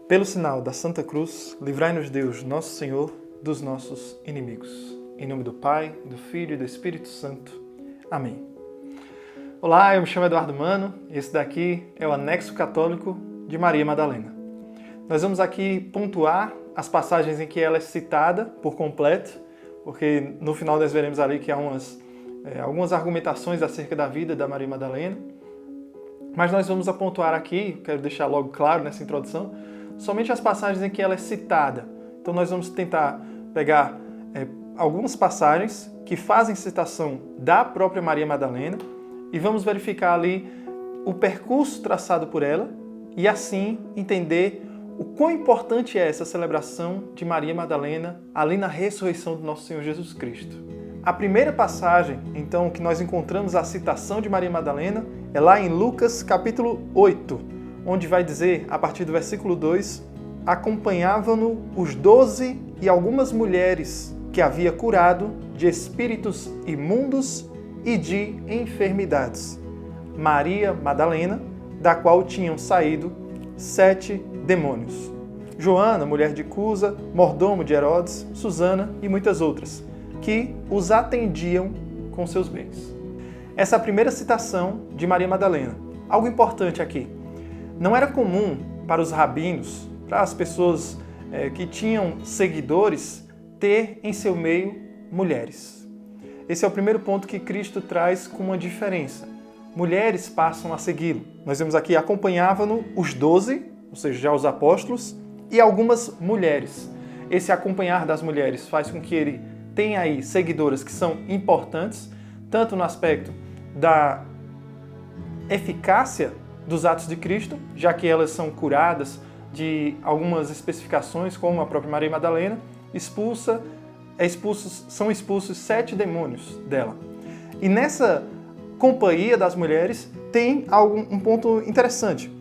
Pelo sinal da Santa Cruz, livrai-nos Deus, nosso Senhor, dos nossos inimigos. Em nome do Pai, do Filho e do Espírito Santo. Amém. Olá, eu me chamo Eduardo Mano e esse daqui é o Anexo Católico de Maria Madalena. Nós vamos aqui pontuar as passagens em que ela é citada por completo, porque no final nós veremos ali que há algumas argumentações acerca da vida da Maria Madalena. Mas nós vamos pontuar aqui, quero deixar logo claro nessa introdução, somente as passagens em que ela é citada. Então nós vamos tentar pegar algumas passagens que fazem citação da própria Maria Madalena e vamos verificar ali o percurso traçado por ela e assim entender o quão importante é essa celebração de Maria Madalena ali na ressurreição do nosso Senhor Jesus Cristo. A primeira passagem, então, que nós encontramos a citação de Maria Madalena é lá em Lucas capítulo 8, onde vai dizer, a partir do versículo 2, acompanhavam-no os 12 e algumas mulheres que havia curado de espíritos imundos e de enfermidades. Maria Madalena, da qual tinham saído 7 demônios. Joana, mulher de Cusa, mordomo de Herodes, Susana e muitas outras, que os atendiam com seus bens. Essa é a primeira citação de Maria Madalena. Algo importante aqui. Não era comum para os rabinos, para as pessoas que tinham seguidores, ter em seu meio mulheres. Esse é o primeiro ponto que Cristo traz com uma diferença. Mulheres passam a segui-lo. Nós vemos aqui, acompanhavam-no os 12, ou seja, já os apóstolos, e algumas mulheres. Esse acompanhar das mulheres faz com que ele tenha aí seguidoras que são importantes, tanto no aspecto da eficácia dos atos de Cristo, já que elas são curadas de algumas especificações, como a própria Maria Madalena, são expulsos 7 demônios dela. E nessa companhia das mulheres tem um ponto interessante,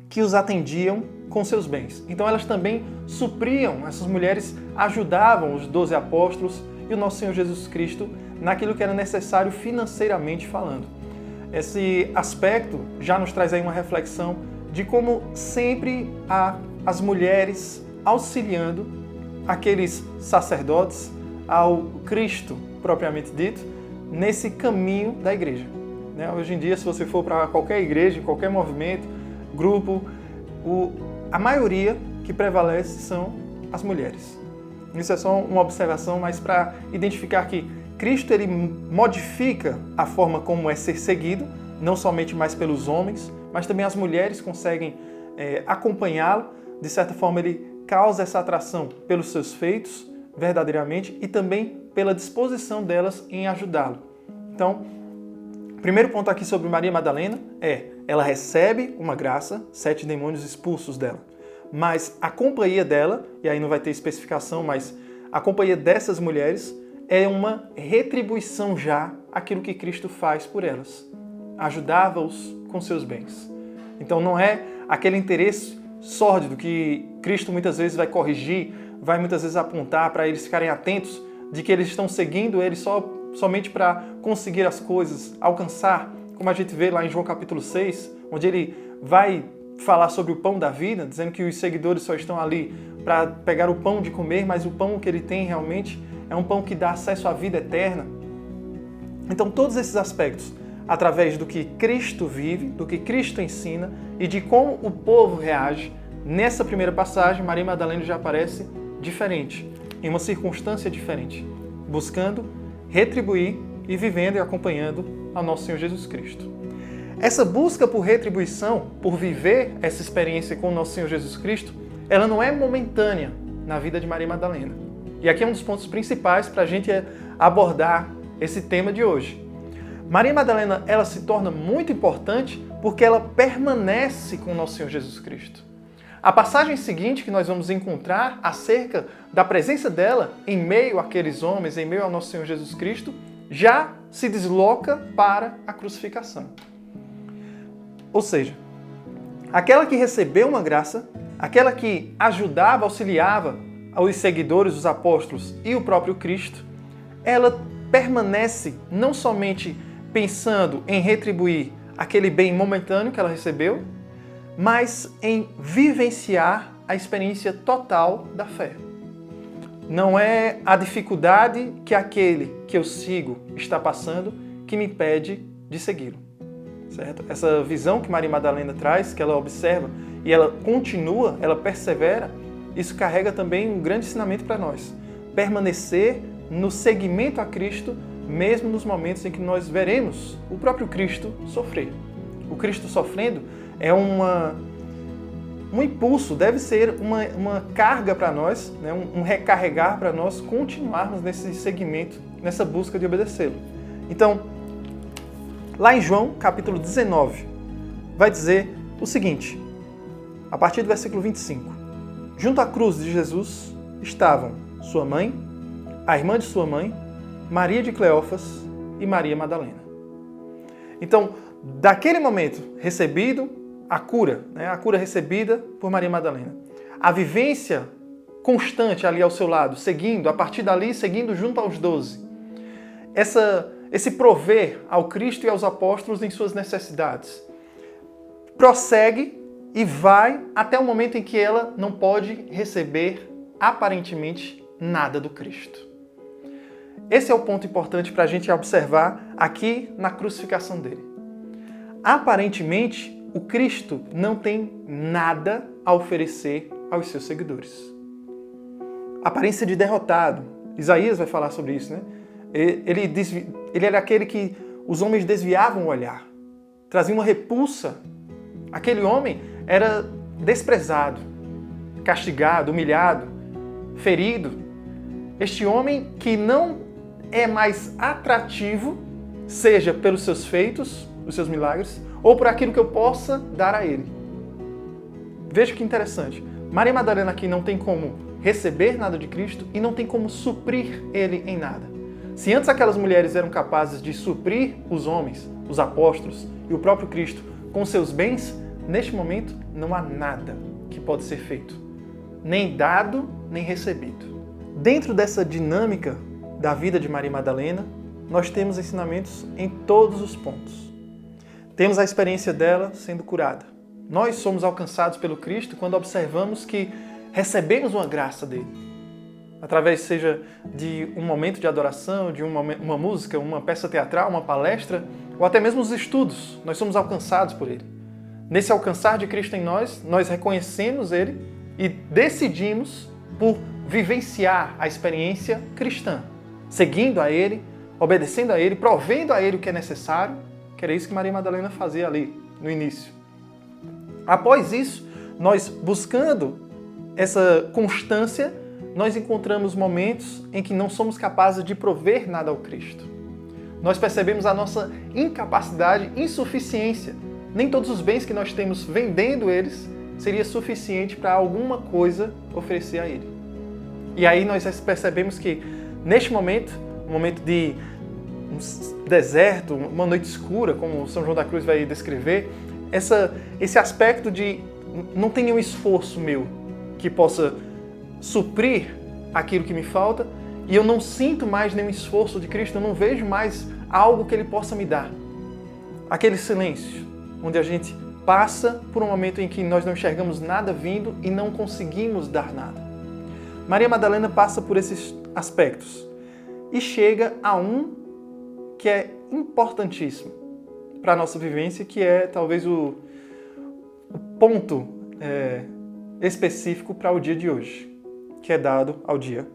que os atendiam com seus bens. Então elas também supriam, essas mulheres ajudavam os 12 apóstolos e o nosso Senhor Jesus Cristo naquilo que era necessário financeiramente falando. Esse aspecto já nos traz aí uma reflexão de como sempre há as mulheres auxiliando aqueles sacerdotes ao Cristo propriamente dito nesse caminho da igreja. Hoje em dia, se você for para qualquer igreja, qualquer movimento, grupo, a maioria que prevalece são as mulheres. Isso é só uma observação, mas para identificar que Cristo ele modifica a forma como é ser seguido, não somente mais pelos homens, mas também as mulheres conseguem acompanhá-lo. De certa forma, ele causa essa atração pelos seus feitos, verdadeiramente, e também pela disposição delas em ajudá-lo. Então, o primeiro ponto aqui sobre Maria Madalena ela recebe uma graça, 7 demônios expulsos dela. Mas a companhia dela, e aí não vai ter especificação, mas a companhia dessas mulheres é uma retribuição já àquilo que Cristo faz por elas. Ajudava-os com seus bens. Então não é aquele interesse sórdido que Cristo muitas vezes vai corrigir, vai muitas vezes apontar para eles ficarem atentos de que eles estão seguindo ele somente para conseguir as coisas, alcançar, como a gente vê lá em João capítulo 6, onde ele vai falar sobre o pão da vida, dizendo que os seguidores só estão ali para pegar o pão de comer, mas o pão que ele tem realmente é um pão que dá acesso à vida eterna. Então todos esses aspectos, através do que Cristo vive, do que Cristo ensina e de como o povo reage, nessa primeira passagem, Maria Madalena já aparece diferente, em uma circunstância diferente, buscando retribuir e vivendo e acompanhando ao nosso Senhor Jesus Cristo. Essa busca por retribuição, por viver essa experiência com o nosso Senhor Jesus Cristo, ela não é momentânea na vida de Maria Madalena. E aqui é um dos pontos principais para a gente abordar esse tema de hoje. Maria Madalena, ela se torna muito importante porque ela permanece com o nosso Senhor Jesus Cristo. A passagem seguinte que nós vamos encontrar acerca da presença dela em meio àqueles homens, em meio ao nosso Senhor Jesus Cristo, já se desloca para a crucificação. Ou seja, aquela que recebeu uma graça, aquela que ajudava, auxiliava aos seguidores, os apóstolos e o próprio Cristo, ela permanece não somente pensando em retribuir aquele bem momentâneo que ela recebeu, mas em vivenciar a experiência total da fé. Não é a dificuldade que aquele que eu sigo está passando que me impede de segui-lo. Certo? Essa visão que Maria Madalena traz, que ela observa e ela continua, ela persevera, isso carrega também um grande ensinamento para nós. Permanecer no seguimento a Cristo, mesmo nos momentos em que nós veremos o próprio Cristo sofrer. O Cristo sofrendo é um impulso, deve ser uma carga para nós, né? um recarregar para nós continuarmos nesse segmento, nessa busca de obedecê-lo. Então, lá em João, capítulo 19, vai dizer o seguinte, a partir do versículo 25. Junto à cruz de Jesus estavam sua mãe, a irmã de sua mãe, Maria de Cleófas e Maria Madalena. Então, daquele momento recebido, a cura recebida por Maria Madalena, a vivência constante ali ao seu lado, seguindo, a partir dali, seguindo junto aos 12. Esse prover ao Cristo e aos apóstolos em suas necessidades. Prossegue e vai até o momento em que ela não pode receber, aparentemente, nada do Cristo. Esse é o ponto importante para a gente observar aqui na crucificação dele. Aparentemente, o Cristo não tem nada a oferecer aos seus seguidores. Aparência de derrotado. Isaías vai falar sobre isso, né? Ele era aquele que os homens desviavam o olhar, trazia uma repulsa. Aquele homem era desprezado, castigado, humilhado, ferido. Este homem que não é mais atrativo, seja pelos seus feitos, os seus milagres, ou por aquilo que eu possa dar a ele. Veja que interessante. Maria Madalena aqui não tem como receber nada de Cristo e não tem como suprir ele em nada. Se antes aquelas mulheres eram capazes de suprir os homens, os apóstolos e o próprio Cristo com seus bens, neste momento não há nada que pode ser feito, nem dado, nem recebido. Dentro dessa dinâmica da vida de Maria Madalena, nós temos ensinamentos em todos os pontos. Temos a experiência dela sendo curada. Nós somos alcançados pelo Cristo quando observamos que recebemos uma graça dele. Através, seja de um momento de adoração, de uma música, uma peça teatral, uma palestra, ou até mesmo os estudos, nós somos alcançados por ele. Nesse alcançar de Cristo em nós, nós reconhecemos ele e decidimos por vivenciar a experiência cristã, seguindo a ele, obedecendo a ele, provendo a ele o que é necessário, que era isso que Maria Madalena fazia ali, no início. Após isso, nós buscando essa constância, nós encontramos momentos em que não somos capazes de prover nada ao Cristo. Nós percebemos a nossa incapacidade, insuficiência. Nem todos os bens que nós temos vendendo eles seria suficiente para alguma coisa oferecer a Ele. E aí nós percebemos que, neste momento, um momento de um deserto, uma noite escura, como São João da Cruz vai descrever, esse aspecto de não tem nenhum esforço meu que possa suprir aquilo que me falta, e eu não sinto mais nenhum esforço de Cristo, eu não vejo mais algo que Ele possa me dar. Aquele silêncio, onde a gente passa por um momento em que nós não enxergamos nada vindo e não conseguimos dar nada. Maria Madalena passa por esses aspectos e chega a um que é importantíssimo para a nossa vivência, que é talvez o ponto específico para o dia de hoje, que é dado ao dia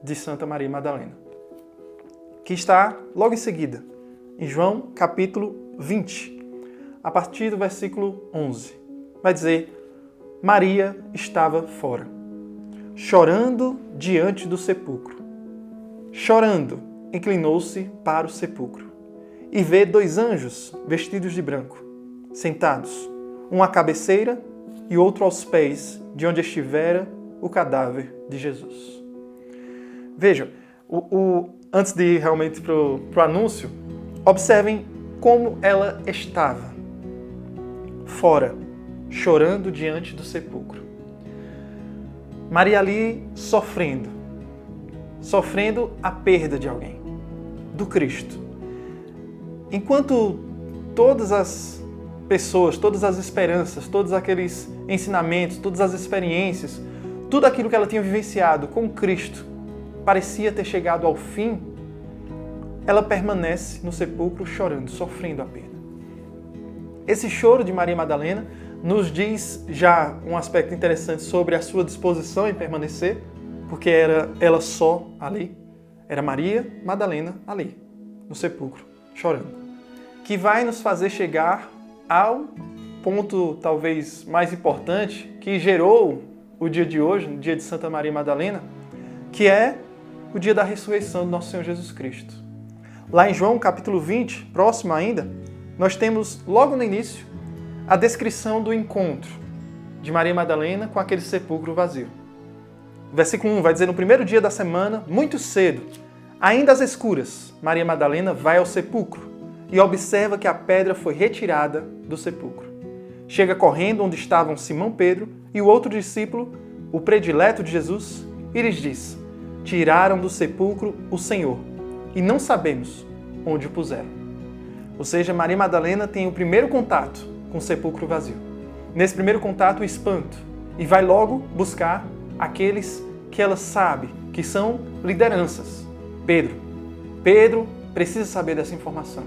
de Santa Maria Madalena, que está logo em seguida, em João capítulo 20, a partir do versículo 11. Vai dizer: Maria estava fora, chorando diante do sepulcro. Chorando, inclinou-se para o sepulcro e vê 2 anjos vestidos de branco, sentados, um à cabeceira e outro aos pés de onde estivera o cadáver de Jesus. Vejam, antes de ir realmente para o anúncio, observem como ela estava. Fora, chorando diante do sepulcro. Maria ali sofrendo a perda de alguém, do Cristo. Enquanto todas as pessoas, todas as esperanças, todos aqueles ensinamentos, todas as experiências, tudo aquilo que ela tinha vivenciado com Cristo parecia ter chegado ao fim, ela permanece no sepulcro chorando, sofrendo a perda. Esse choro de Maria Madalena nos diz já um aspecto interessante sobre a sua disposição em permanecer, porque era ela só ali, era Maria Madalena ali, no sepulcro, chorando, que vai nos fazer chegar ao ponto talvez mais importante que gerou o dia de hoje, no dia de Santa Maria Madalena, que é o dia da ressurreição do nosso Senhor Jesus Cristo. Lá em João capítulo 20, próximo ainda, nós temos logo no início a descrição do encontro de Maria Madalena com aquele sepulcro vazio. Versículo 1 vai dizer: no primeiro dia da semana, muito cedo, ainda às escuras, Maria Madalena vai ao sepulcro e observa que a pedra foi retirada do sepulcro. Chega correndo onde estavam Simão Pedro e o outro discípulo, o predileto de Jesus, e lhes diz: tiraram do sepulcro o Senhor e não sabemos onde o puseram. Ou seja, Maria Madalena tem o primeiro contato com o sepulcro vazio. Nesse primeiro contato, o espanto, e vai logo buscar aqueles que ela sabe que são lideranças. Pedro precisa saber dessa informação.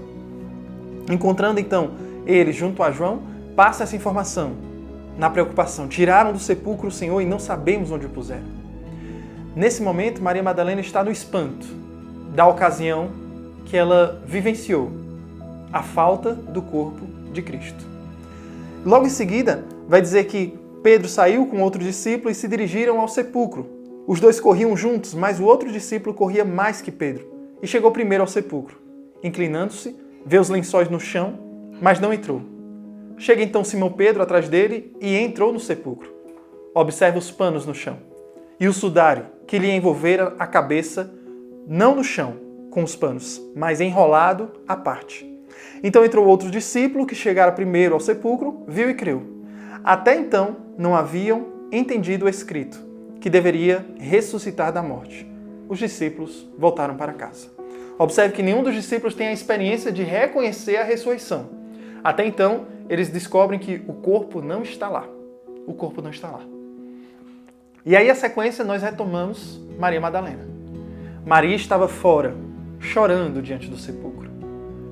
Encontrando então ele junto a João, passa essa informação na preocupação. Tiraram do sepulcro o Senhor e não sabemos onde o puseram. Nesse momento, Maria Madalena está no espanto da ocasião que ela vivenciou, a falta do corpo de Cristo. Logo em seguida, vai dizer que Pedro saiu com outro discípulo e se dirigiram ao sepulcro. Os dois corriam juntos, mas o outro discípulo corria mais que Pedro e chegou primeiro ao sepulcro. Inclinando-se, vê os lençóis no chão, mas não entrou. Chega então Simão Pedro atrás dele e entrou no sepulcro. Observa os panos no chão e o sudário que lhe envolvera a cabeça, não no chão com os panos, mas enrolado à parte. Então entrou outro discípulo que chegara primeiro ao sepulcro, viu e creu. Até então não haviam entendido o escrito, que deveria ressuscitar da morte. Os discípulos voltaram para casa. Observe que nenhum dos discípulos tem a experiência de reconhecer a ressurreição. Até então, eles descobrem que o corpo não está lá. O corpo não está lá. E aí a sequência nós retomamos Maria Madalena. Maria estava fora, chorando diante do sepulcro.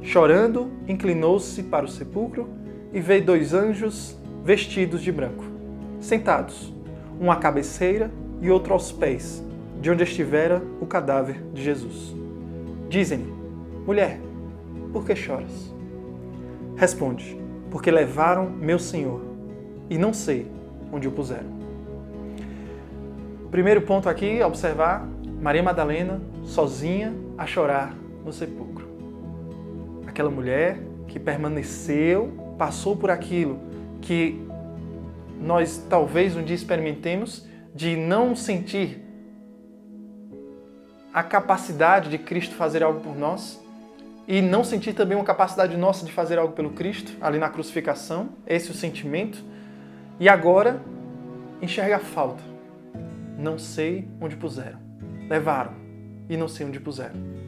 Chorando, inclinou-se para o sepulcro e veio dois anjos vestidos de branco, sentados, um à cabeceira e outro aos pés, de onde estivera o cadáver de Jesus. Dizem-lhe: mulher, por que choras? Responde: porque levaram meu Senhor e não sei onde o puseram. Primeiro ponto aqui, observar Maria Madalena sozinha a chorar no sepulcro. Aquela mulher que permaneceu, passou por aquilo que nós talvez um dia experimentemos de não sentir a capacidade de Cristo fazer algo por nós e não sentir também uma capacidade nossa de fazer algo pelo Cristo, ali na crucificação, esse é o sentimento. E agora enxerga a falta. Não sei onde puseram. Levaram e não sei onde puseram.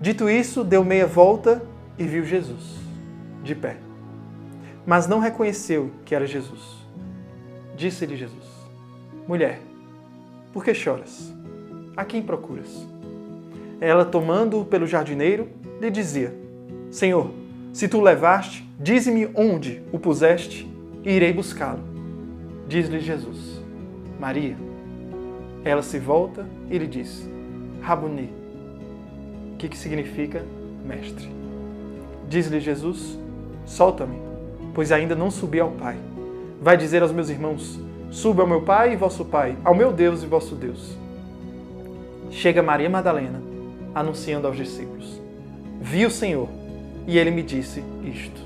Dito isso, deu meia volta e viu Jesus, de pé. Mas não reconheceu que era Jesus. Disse-lhe Jesus: mulher, por que choras? A quem procuras? Ela, tomando-o pelo jardineiro, lhe dizia: Senhor, se tu o levaste, dize-me onde o puseste e irei buscá-lo. Diz-lhe Jesus: Maria. Ela se volta e lhe diz: Rabuni, que significa mestre. Diz-lhe Jesus: solta-me, pois ainda não subi ao Pai. Vai dizer aos meus irmãos: suba ao meu Pai e vosso Pai, ao meu Deus e vosso Deus. Chega Maria Madalena, anunciando aos discípulos: vi o Senhor, e ele me disse isto.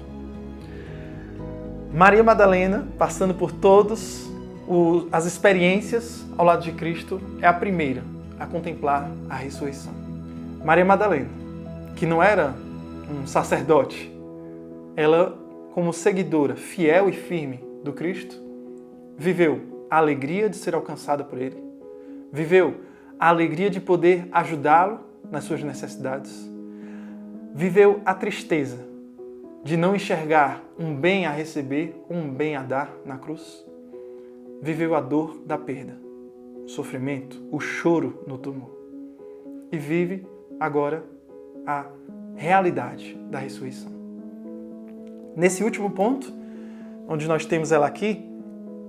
Maria Madalena, passando por todas as experiências ao lado de Cristo, é a primeira a contemplar a ressurreição. Maria Madalena, que não era um sacerdote, ela, como seguidora fiel e firme do Cristo, viveu a alegria de ser alcançada por Ele, viveu a alegria de poder ajudá-lo nas suas necessidades, viveu a tristeza de não enxergar um bem a receber, um bem a dar na cruz. Viveu a dor da perda, o sofrimento, o choro no túmulo. E vive agora a realidade da ressurreição. Nesse último ponto, onde nós temos ela aqui,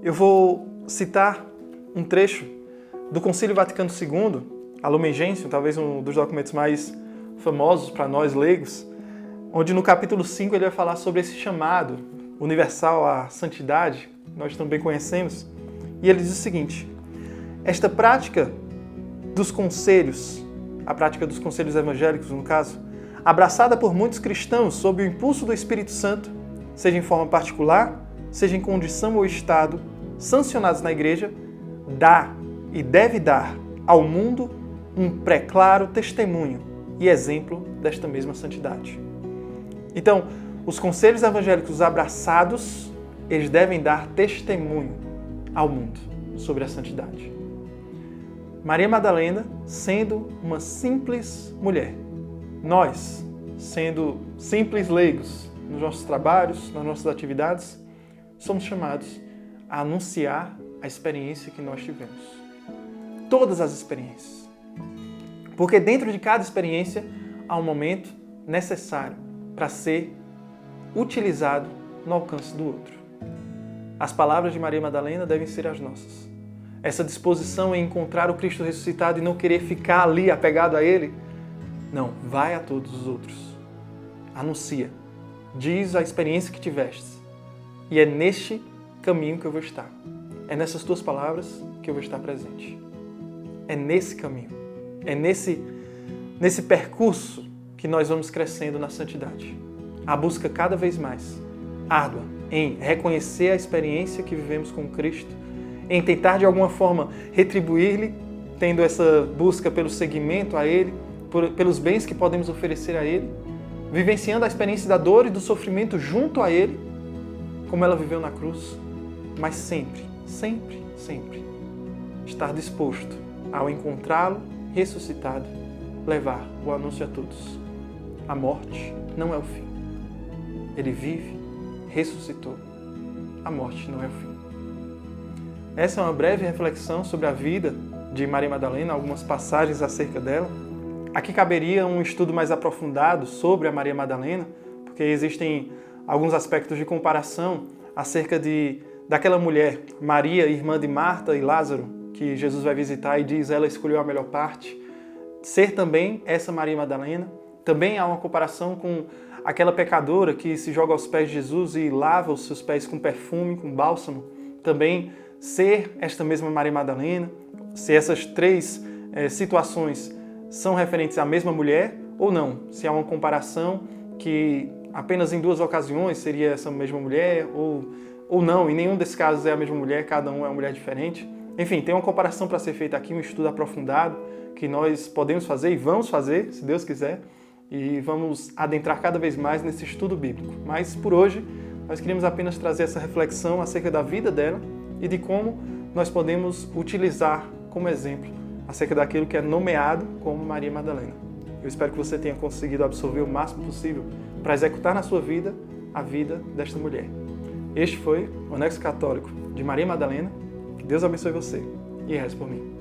eu vou citar um trecho do Concílio Vaticano II, a Lumen Gentium, talvez um dos documentos mais famosos para nós leigos, onde no capítulo 5 ele vai falar sobre esse chamado universal à santidade, nós também conhecemos, e ele diz o seguinte: esta prática dos conselhos, a prática dos conselhos evangélicos, no caso, abraçada por muitos cristãos sob o impulso do Espírito Santo, seja em forma particular, seja em condição ou estado, sancionados na Igreja, dá e deve dar ao mundo um preclaro testemunho e exemplo desta mesma santidade. Então, os conselhos evangélicos abraçados, eles devem dar testemunho ao mundo sobre a santidade. Maria Madalena, sendo uma simples mulher, nós, sendo simples leigos nos nossos trabalhos, nas nossas atividades, somos chamados a anunciar a experiência que nós tivemos. Todas as experiências. Porque dentro de cada experiência há um momento necessário para ser utilizado no alcance do outro. As palavras de Maria Madalena devem ser as nossas. Essa disposição em encontrar o Cristo ressuscitado e não querer ficar ali apegado a Ele. Não, vai a todos os outros. Anuncia. Diz a experiência que tiveste. E é neste caminho que eu vou estar. É nessas tuas palavras que eu vou estar presente. É nesse caminho. É nesse percurso que nós vamos crescendo na santidade. A busca cada vez mais árdua em reconhecer a experiência que vivemos com Cristo, em tentar de alguma forma retribuir-lhe, tendo essa busca pelo seguimento a Ele, pelos bens que podemos oferecer a Ele, vivenciando a experiência da dor e do sofrimento junto a Ele, como ela viveu na cruz, mas sempre, sempre, sempre estar disposto ao encontrá-lo ressuscitado, levar o anúncio a todos. A morte não é o fim. Ele vive, ressuscitou. A morte não é o fim. Essa é uma breve reflexão sobre a vida de Maria Madalena, algumas passagens acerca dela. Aqui caberia um estudo mais aprofundado sobre a Maria Madalena, porque existem alguns aspectos de comparação acerca daquela mulher, Maria, irmã de Marta e Lázaro, que Jesus vai visitar e diz, ela escolheu a melhor parte. Ser também essa Maria Madalena. Também há uma comparação com aquela pecadora que se joga aos pés de Jesus e lava os seus pés com perfume, com bálsamo. Também ser esta mesma Maria Madalena. Se essas três situações são referentes à mesma mulher ou não. Se há uma comparação que apenas em duas ocasiões seria essa mesma mulher ou não. Em nenhum desses casos é a mesma mulher, cada um é uma mulher diferente. Enfim, tem uma comparação para ser feita aqui, um estudo aprofundado que nós podemos fazer e vamos fazer, se Deus quiser, e vamos adentrar cada vez mais nesse estudo bíblico. Mas por hoje, nós queríamos apenas trazer essa reflexão acerca da vida dela e de como nós podemos utilizar como exemplo acerca daquilo que é nomeado como Maria Madalena. Eu espero que você tenha conseguido absorver o máximo possível para executar na sua vida a vida desta mulher. Este foi o Anexo Católico de Maria Madalena. Que Deus abençoe você e reze por mim.